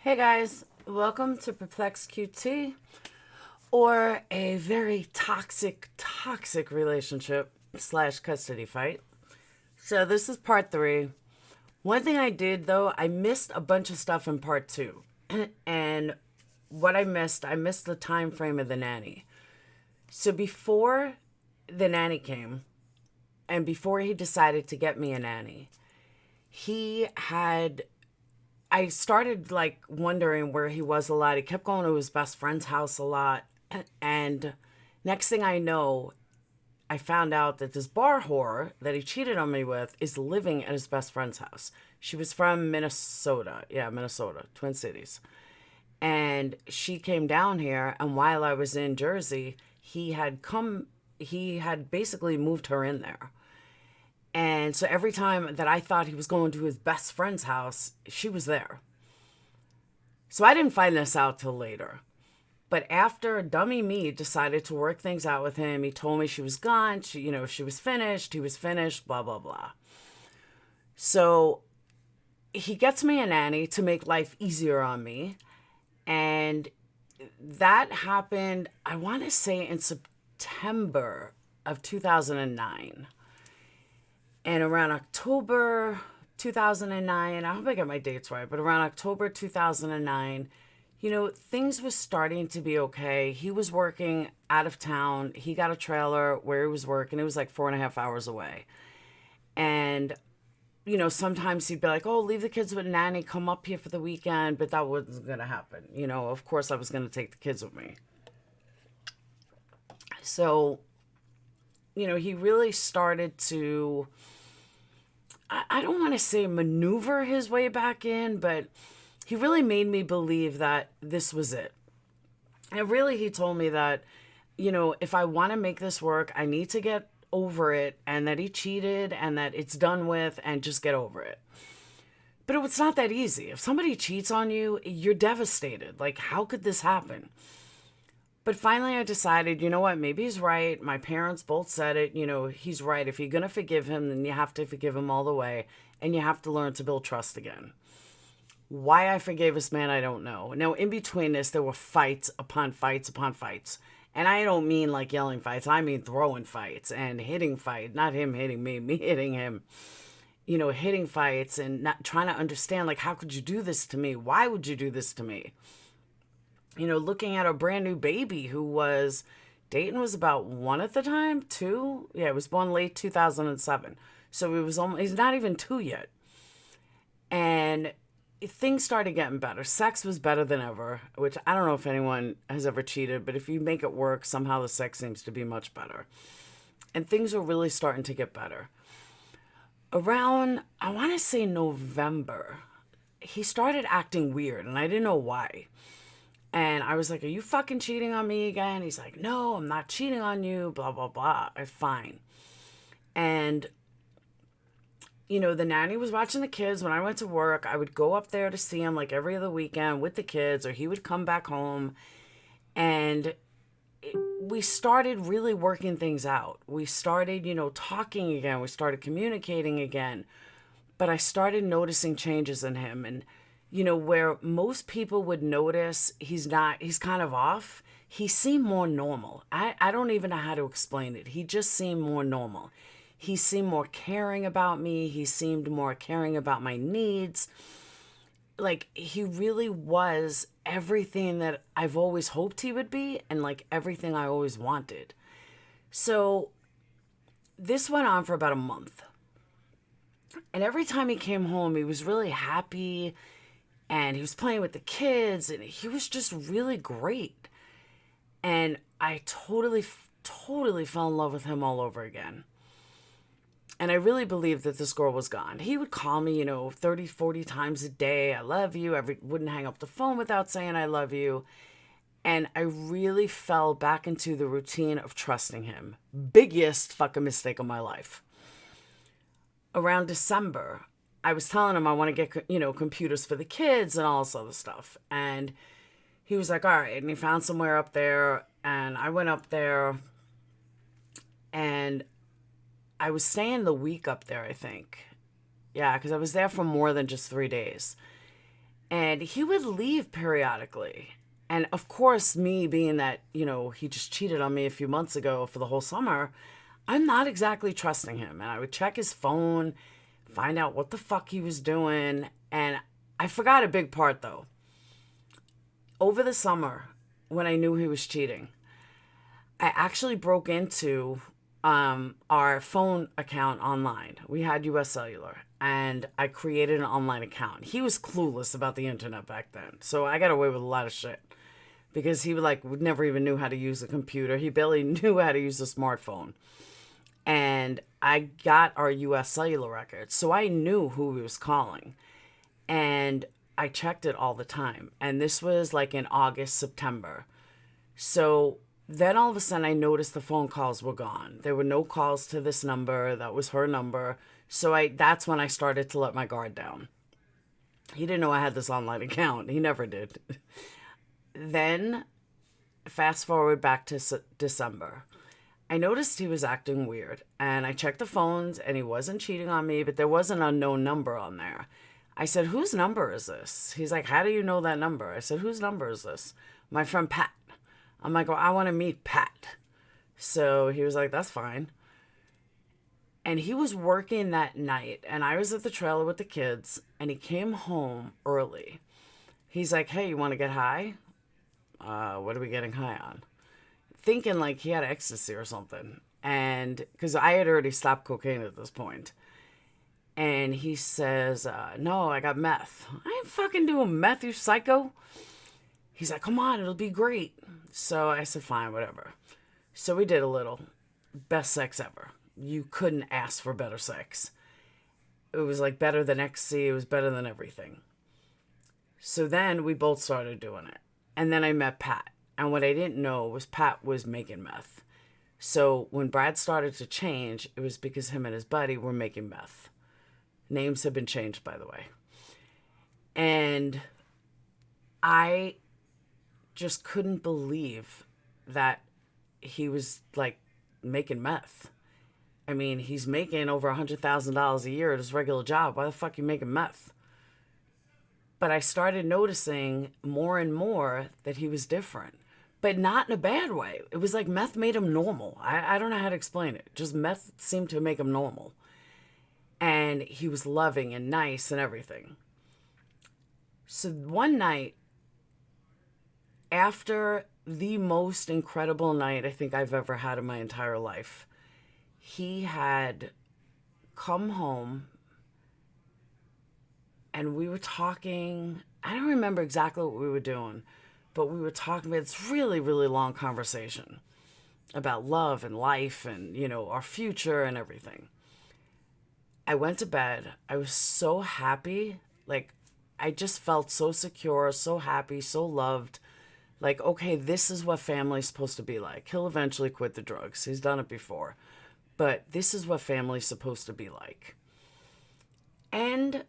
Hey guys, welcome to PurplexedQT, or a very toxic relationship slash custody fight. So this is part 3. One thing I did though, I missed a bunch of stuff in part 2. And what I missed the time frame of the nanny. So before the nanny came, and before he decided to get me a nanny, he had I started like wondering where he was a lot. He kept going to his best friend's house a lot. And next thing I know, I found out that this bar whore that he cheated on me with is living at his best friend's house. She was from Minnesota. Yeah, Minnesota, Twin Cities. And she came down here. And while I was in Jersey, he had basically moved her in there. And so every time that I thought he was going to his best friend's house, she was there. So I didn't find this out till later. But after dummy me decided to work things out with him, he told me she was gone, she was finished, he was finished, blah, blah, blah. So he gets me a nanny to make life easier on me. And that happened, I want to say in September of 2009. And around October 2009, I hope I get my dates right, but around October 2009, things were starting to be okay. He was working out of town. He got a trailer where he was working. It was like 4.5 hours away. And, sometimes he'd be like, oh, leave the kids with nanny, come up here for the weekend. But that wasn't going to happen. Of course I was going to take the kids with me. So, he really started to, I don't want to say maneuver his way back in, but he really made me believe that this was it. And really, he told me that, if I want to make this work, I need to get over it, and that he cheated and that it's done with, and just get over it. But it's not that easy. If somebody cheats on you, you're devastated. Like, how could this happen? But finally, I decided, you know what, maybe he's right. My parents both said it, he's right. If you're going to forgive him, then you have to forgive him all the way. And you have to learn to build trust again. Why I forgave this man, I don't know. Now, in between this, there were fights upon fights upon fights. And I don't mean like yelling fights. I mean throwing fights and hitting fights. Not him hitting me hitting him. Hitting fights and not trying to understand, like, how could you do this to me? Why would you do this to me? Looking at a brand new baby who was, Dayton was about 1 at the time, 2. Yeah, he was born late 2007. So he's not even 2 yet. And things started getting better. Sex was better than ever, which I don't know if anyone has ever cheated, but if you make it work, somehow the sex seems to be much better. And things were really starting to get better. Around, I want to say November, he started acting weird, and I didn't know why. And I was like, are you fucking cheating on me again? He's like, no, I'm not cheating on you, blah, blah, blah. Fine. And, the nanny was watching the kids. When I went to work, I would go up there to see him like every other weekend with the kids, or he would come back home. And we started really working things out. We started, talking again. We started communicating again. But I started noticing changes in him. And where most people would notice he's kind of off, he seemed more normal. I don't even know how to explain it. He just seemed more normal. He seemed more caring about me. He seemed more caring about my needs. Like, he really was everything that I've always hoped he would be, and like everything I always wanted. So this went on for about a month. And every time he came home, he was really happy. And he was playing with the kids, and he was just really great. And I totally fell in love with him all over again. And I really believed that this girl was gone. He would call me, 30, 40 times a day. I love you. Wouldn't hang up the phone without saying I love you. And I really fell back into the routine of trusting him. Biggest fucking mistake of my life. Around December, I was telling him I want to get, computers for the kids and all this other stuff. And he was like, all right. And he found somewhere up there. And I went up there. And I was staying the week up there, I think. Yeah, because I was there for more than just 3 days. And he would leave periodically. And of course, me being that, he just cheated on me a few months ago for the whole summer, I'm not exactly trusting him. And I would check his phone, find out what the fuck he was doing. And I forgot a big part though. Over the summer, when I knew he was cheating, I actually broke into our phone account online. We had US Cellular, and I created an online account. He was clueless about the internet back then, so I got away with a lot of shit because he would never even knew how to use a computer. He barely knew how to use a smartphone. And I got our US Cellular records, so I knew who he was calling. And I checked it all the time. And this was like in August, September. So then all of a sudden I noticed the phone calls were gone. There were no calls to this number. That was her number. So that's when I started to let my guard down. He didn't know I had this online account. He never did. Then, fast forward back to December. I noticed he was acting weird. And I checked the phones and he wasn't cheating on me, but there was an unknown number on there. I said, whose number is this? He's like, how do you know that number? I said, whose number is this? My friend Pat. I'm like, well, I want to meet Pat. So he was like, that's fine. And he was working that night, and I was at the trailer with the kids, and he came home early. He's like, hey, you want to get high? What are we getting high on? Thinking like he had ecstasy or something. And because I had already stopped cocaine at this point. And he says, no, I got meth. I ain't fucking doing meth, you psycho. He's like, come on, it'll be great. So I said, fine, whatever. So we did a little. Best sex ever. You couldn't ask for better sex. It was like better than ecstasy. It was better than everything. So then we both started doing it. And then I met Pat. And what I didn't know was Pat was making meth. So when Brad started to change, it was because him and his buddy were making meth. Names have been changed, by the way. And I just couldn't believe that he was like making meth. I mean, he's making over $100,000 a year at his regular job. Why the fuck are you making meth? But I started noticing more and more that he was different, but not in a bad way. It was like meth made him normal. I don't know how to explain it. Just meth seemed to make him normal. And he was loving and nice and everything. So one night, after the most incredible night I think I've ever had in my entire life, he had come home and we were talking. I don't remember exactly what we were doing, but we were talking about this really, really long conversation about love and life and, our future and everything. I went to bed. I was so happy. Like, I just felt so secure, so happy, so loved. Like, okay, this is what family's supposed to be like. He'll eventually quit the drugs. He's done it before. But this is what family's supposed to be like. And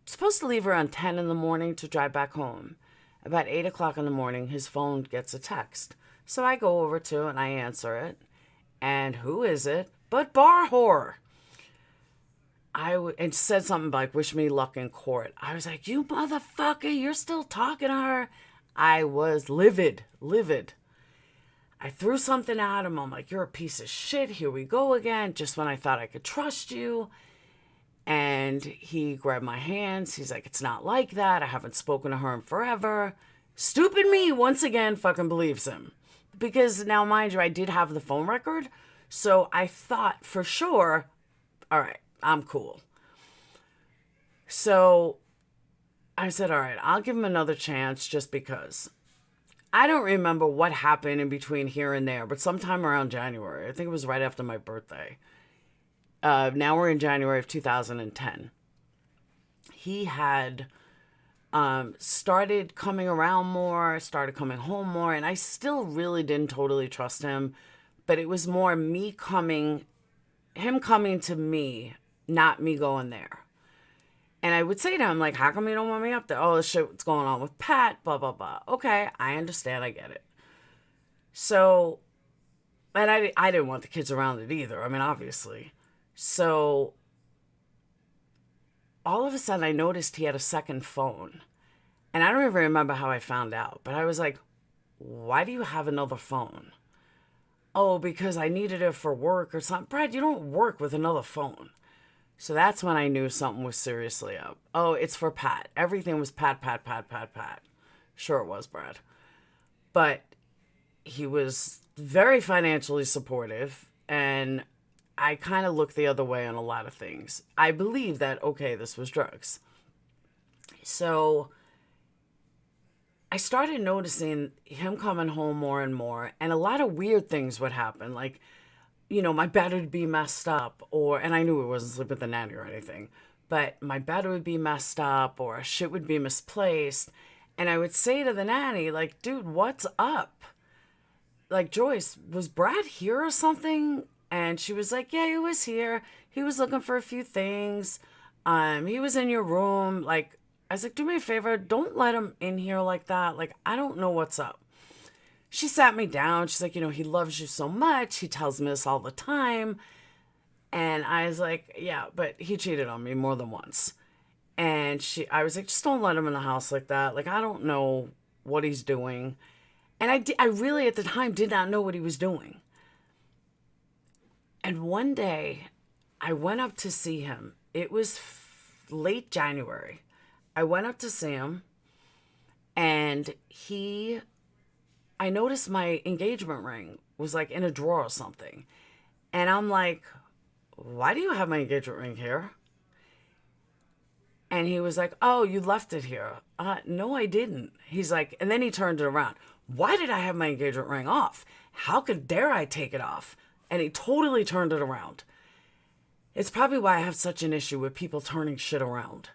supposed to leave around 10 in the morning to drive back home. About 8 o'clock in the morning, his phone gets a text. So I go over to and I answer it. And who is it but bar whore? And said something like, wish me luck in court. I was like, you motherfucker, you're still talking to her? I was livid. I threw something at him. I'm like, you're a piece of shit. Here we go again. Just when I thought I could trust you. And he grabbed my hands. He's like, it's not like that. I haven't spoken to her in forever. Stupid me, once again, fucking believes him. Because now, mind you, I did have the phone record. So I thought for sure, all right, I'm cool. So I said, all right, I'll give him another chance just because. I don't remember what happened in between here and there, but sometime around January. I think it was right after my birthday. Now we're in January of 2010. He had started coming around more, started coming home more, and I still really didn't totally trust him. But it was more him coming to me, not me going there. And I would say to him, like, how come you don't want me up there? Oh, this shit, what's going on with Pat, blah, blah, blah. Okay, I understand, I get it. So, and I didn't want the kids around it either. I mean, obviously. So, all of a sudden I noticed he had a second phone. And I don't even remember how I found out, but I was like, why do you have another phone? Oh, because I needed it for work or something. Brad, you don't work with another phone. So that's when I knew something was seriously up. Oh, it's for Pat. Everything was Pat, Pat, Pat, Pat, Pat. Sure it was, Brad. But he was very financially supportive, and I kind of looked the other way on a lot of things. I believe that, okay, this was drugs. So I started noticing him coming home more and more, and a lot of weird things would happen. Like, my bed would be messed up, and I knew it wasn't sleeping with the nanny or anything, but my bed would be messed up or shit would be misplaced. And I would say to the nanny, like, dude, what's up? Like, Joyce, was Brad here or something? And she was like, yeah, he was here. He was looking for a few things. He was in your room. Like, I was like, do me a favor. Don't let him in here like that. Like, I don't know what's up. She sat me down. She's like, he loves you so much. He tells me this all the time. And I was like, yeah, but he cheated on me more than once. And I was like, just don't let him in the house like that. Like, I don't know what he's doing. And I really, at the time, did not know what he was doing. And one day, I went up to see him. It was late January. I went up to see him, and I noticed my engagement ring was like in a drawer or something. And I'm like, why do you have my engagement ring here? And he was like, oh, you left it here. No, I didn't. He's like, and then he turned it around. Why did I have my engagement ring off? How dare I take it off? And he totally turned it around. It's probably why I have such an issue with people turning shit around.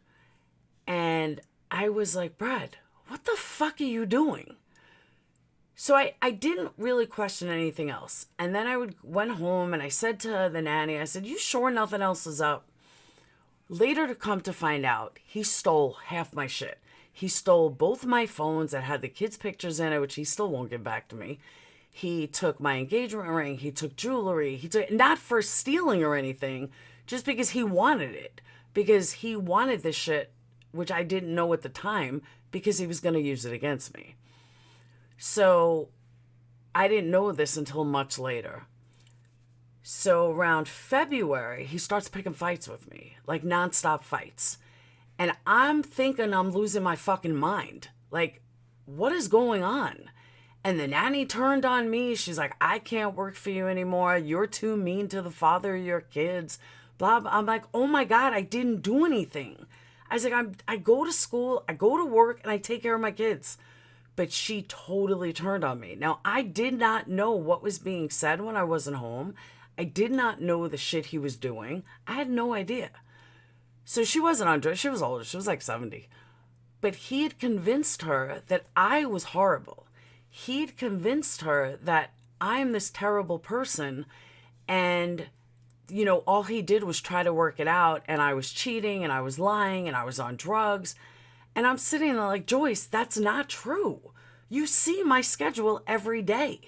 And I was like, Brad, what the fuck are you doing? So I didn't really question anything else. And then I went home and I said to the nanny, I said, you sure nothing else is up? Later to come to find out, he stole half my shit. He stole both my phones that had the kids' pictures in it, which he still won't give back to me. He took my engagement ring. He took jewelry. He took, not for stealing or anything, just because he wanted it. Because he wanted this shit, which I didn't know at the time, because he was going to use it against me. So I didn't know this until much later. So around February, he starts picking fights with me, like nonstop fights. And I'm thinking I'm losing my fucking mind. Like, what is going on? And the nanny turned on me. She's like, I can't work for you anymore. You're too mean to the father of your kids. Blah, blah. I'm like, oh my God, I didn't do anything. I was like, I go to school, I go to work, and I take care of my kids. But she totally turned on me. Now, I did not know what was being said when I wasn't home. I did not know the shit he was doing. I had no idea. So she wasn't on drugs. She was older. She was like 70. But he had convinced her that I was horrible. He'd convinced her that I'm this terrible person. And, all he did was try to work it out. And I was cheating and I was lying and I was on drugs. And I'm sitting there like, Joyce, that's not true. You see my schedule every day.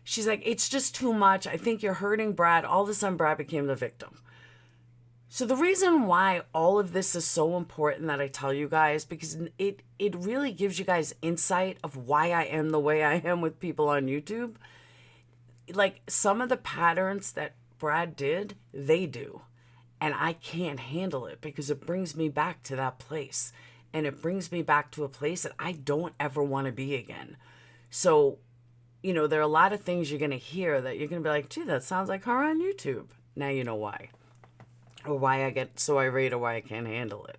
She's like, it's just too much. I think you're hurting Brad. All of a sudden, Brad became the victim. So the reason why all of this is so important that I tell you guys, because it really gives you guys insight of why I am the way I am with people on YouTube. Like, some of the patterns that Brad did, they do. And I can't handle it because it brings me back to that place. And it brings me back to a place that I don't ever want to be again. So, there are a lot of things you're going to hear that you're going to be like, gee, that sounds like her on YouTube. Now you know why. Or why I get so irate or why I can't handle it.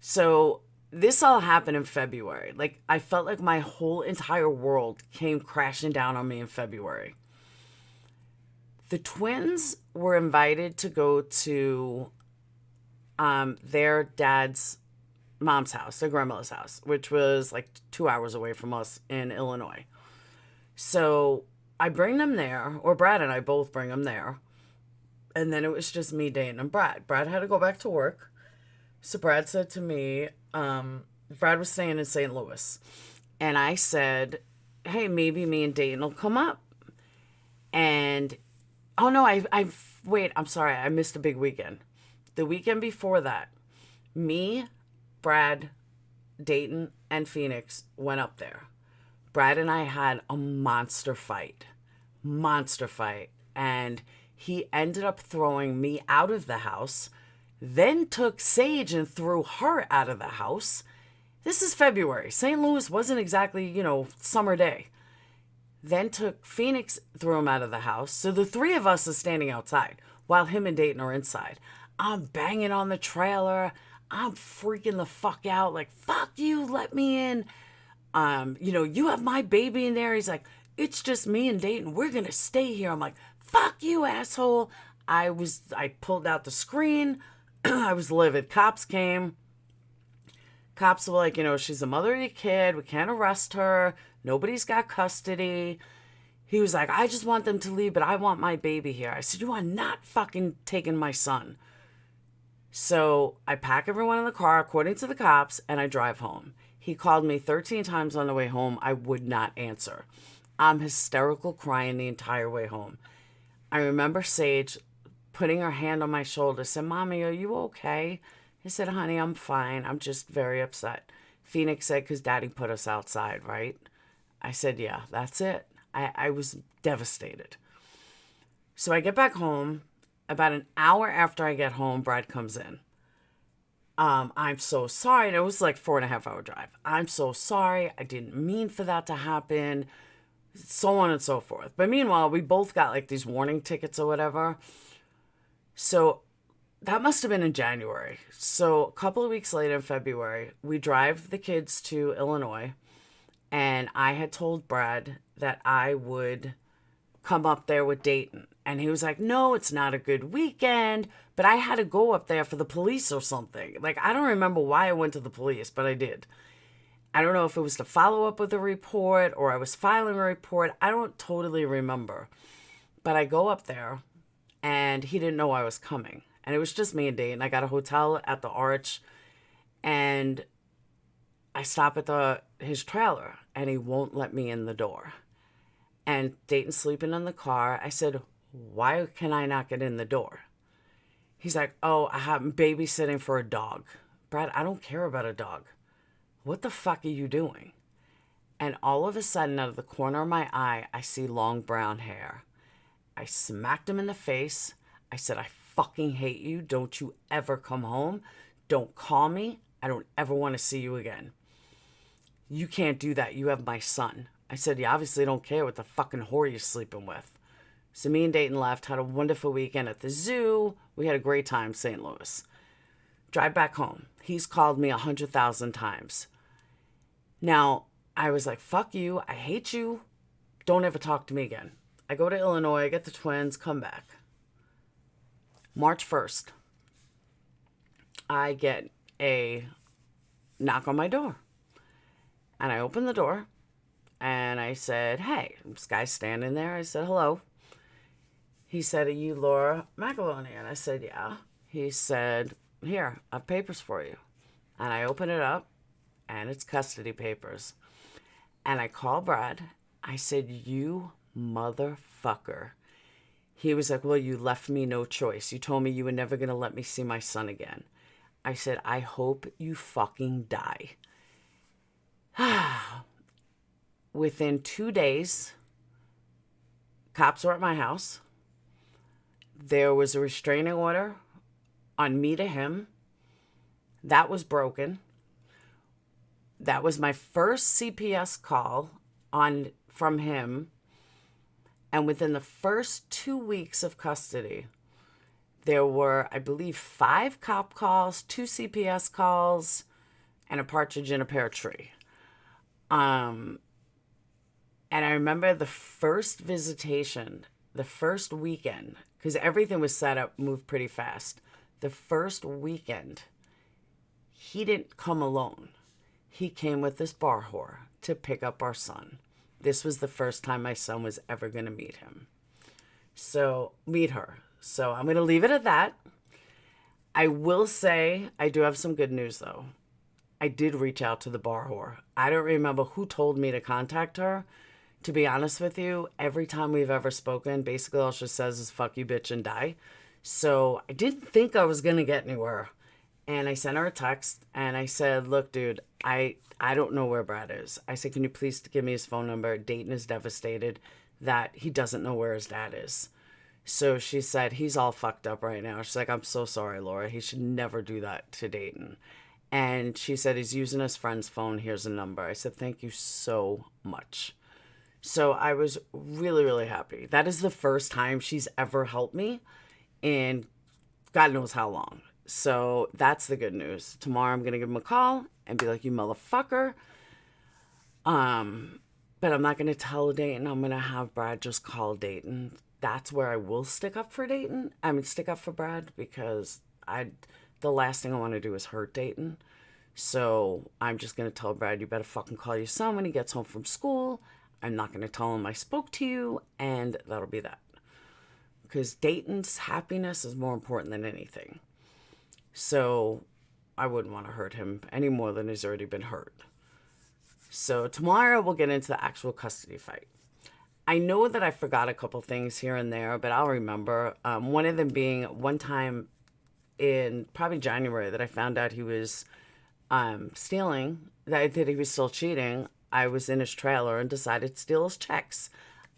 So this all happened in February. Like, I felt like my whole entire world came crashing down on me in February. The twins were invited to go to their mom's house, their grandmother's house, which was like 2 hours away from us in Illinois. So I bring them there, or Brad and I both bring them there. And then it was just me, Dane, and Brad. Brad had to go back to work. So Brad said to me, Brad was staying in St. Louis. And I said, hey, maybe me and Dane will come up. And, oh no, I'm sorry. I missed a big weekend. The weekend before that, Me, Brad, Dayton, and Phoenix went up there. Brad and I had a monster fight. Monster fight. And he ended up throwing me out of the house, then took Sage and threw her out of the house. This is February. St. Louis wasn't exactly, summer day. Then took Phoenix, threw him out of the house. So the three of us are standing outside while him and Dayton are inside. I'm banging on the trailer. I'm freaking the fuck out. Like, fuck you, let me in. You have my baby in there. He's like, it's just me and Dayton. We're going to stay here. I'm like, fuck you, asshole. I pulled out the screen. I was livid. Cops came. Cops were like, she's the mother of your kid. We can't arrest her. Nobody's got custody. He was like, I just want them to leave, but I want my baby here. I said, you are not fucking taking my son. So I pack everyone in the car, according to the cops, and I drive home. He called me 13 times on the way home. I would not answer. I'm hysterical, crying the entire way home. I remember Sage putting her hand on my shoulder, said, Mommy, are you okay? I said, honey, I'm fine. I'm just very upset. Phoenix said, because Daddy put us outside, right? I said, yeah, that's it. I was devastated. So I get back home. About an hour after I get home, Brad comes in. I'm so sorry. And it was like 4.5-hour drive. I'm so sorry. I didn't mean for that to happen. So on and so forth. But meanwhile, we both got like these warning tickets or whatever. So that must have been in January. So a couple of weeks later in February, we drive the kids to Illinois. And I had told Brad that I would come up there with Dayton. And he was like, no, it's not a good weekend. But I had to go up there for the police or something. Like, I don't remember why I went to the police, but I did. I don't know if it was to follow up with a report or I was filing a report. I don't totally remember. But I go up there and he didn't know I was coming. And it was just me and Dayton. I got a hotel at the Arch and I stop at his trailer and he won't let me in the door. And Dayton's sleeping in the car. I said, why can I not get in the door? He's like, oh, I'm babysitting for a dog. Brad, I don't care about a dog. What the fuck are you doing? And all of a sudden, out of the corner of my eye, I see long brown hair. I smacked him in the face. I said, I fucking hate you. Don't you ever come home. Don't call me. I don't ever want to see you again. You can't do that. You have my son. I said, you obviously don't care what the fucking whore you're sleeping with. So me and Dayton left, had a wonderful weekend at the zoo. We had a great time in St. Louis. Drive back home. He's called me 100,000 times. Now, I was like, fuck you. I hate you. Don't ever talk to me again. I go to Illinois, get the twins, come back. March 1st, I get a knock on my door. And I open the door and I said, hey, this guy's standing there. I said, hello. He said, are you Laura McAloney? And I said, yeah. He said, here, I have papers for you. And I open it up and it's custody papers. And I call Brad. I said, you motherfucker. He was like, well, you left me no choice. You told me you were never going to let me see my son again. I said, I hope you fucking die. Within 2 days, cops were at my house. There was a restraining order on me to him. That was broken. That was my first CPS call from him. And within the first 2 weeks of custody, there were, I believe, 5 cop calls, 2 CPS calls, and a partridge in a pear tree. And I remember the first visitation, the first weekend, because everything was set up, moved pretty fast. The first weekend, he didn't come alone. He came with this bar whore to pick up our son. This was the first time my son was ever going to meet him. So, meet her. So, I'm going to leave it at that. I will say, I do have some good news, though. I did reach out to the bar whore. I don't remember who told me to contact her. To be honest with you, every time we've ever spoken, basically all she says is, fuck you, bitch, and die. So, I didn't think I was going to get anywhere. And I sent her a text and I said, look, dude, I don't know where Brad is. I said, can you please give me his phone number? Dayton is devastated that he doesn't know where his dad is. So she said, he's all fucked up right now. She's like, I'm so sorry, Laura. He should never do that to Dayton. And she said, he's using his friend's phone. Here's a number. I said, thank you so much. So I was really, really happy. That is the first time she's ever helped me in God knows how long. So that's the good news. Tomorrow I'm going to give him a call and be like, you motherfucker. But I'm not going to tell Dayton. I'm going to have Brad just call Dayton. That's where I will stick up for Dayton. I mean, stick up for Brad, because the last thing I want to do is hurt Dayton. So I'm just going to tell Brad, you better fucking call your son when he gets home from school. I'm not going to tell him I spoke to you, and that'll be that. Because Dayton's happiness is more important than anything. So I wouldn't want to hurt him any more than he's already been hurt. So tomorrow we'll get into the actual custody fight. I know that I forgot a couple things here and there, but I'll remember. One of them being one time in probably January that I found out he was stealing, that he was still cheating. I was in his trailer and decided to steal his checks.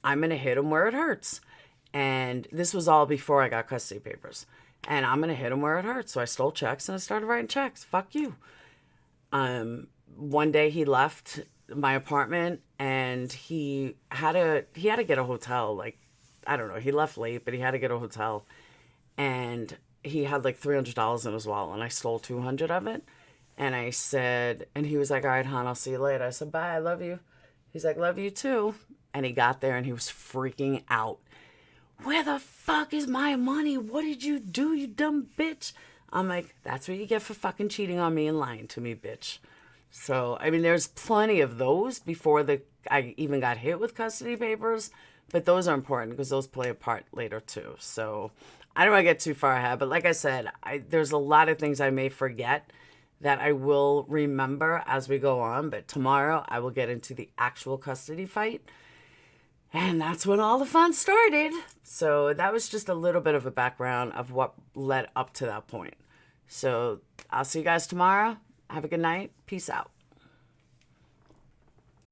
I'm going to hit him where it hurts. And this was all before I got custody papers. And I'm going to hit him where it hurts. So I stole checks and I started writing checks. Fuck you. One day he left my apartment and he had to get a hotel. Like, I don't know. He left late, but he had to get a hotel. And he had like $300 in his wallet and I stole 200 of it. And I said, and he was like, all right, hon, I'll see you later. I said, bye, I love you. He's like, love you too. And he got there and he was freaking out. Where the fuck is my money? What did you do, you dumb bitch? I'm like, that's what you get for fucking cheating on me and lying to me, bitch. So, I mean, there's plenty of those before I even got hit with custody papers. But those are important because those play a part later too. So, I don't want to get too far ahead. But like I said, there's a lot of things I may forget that I will remember as we go on. But tomorrow I will get into the actual custody fight. And that's when all the fun started. So that was just a little bit of a background of what led up to that point. So I'll see you guys tomorrow. Have a good night. Peace out.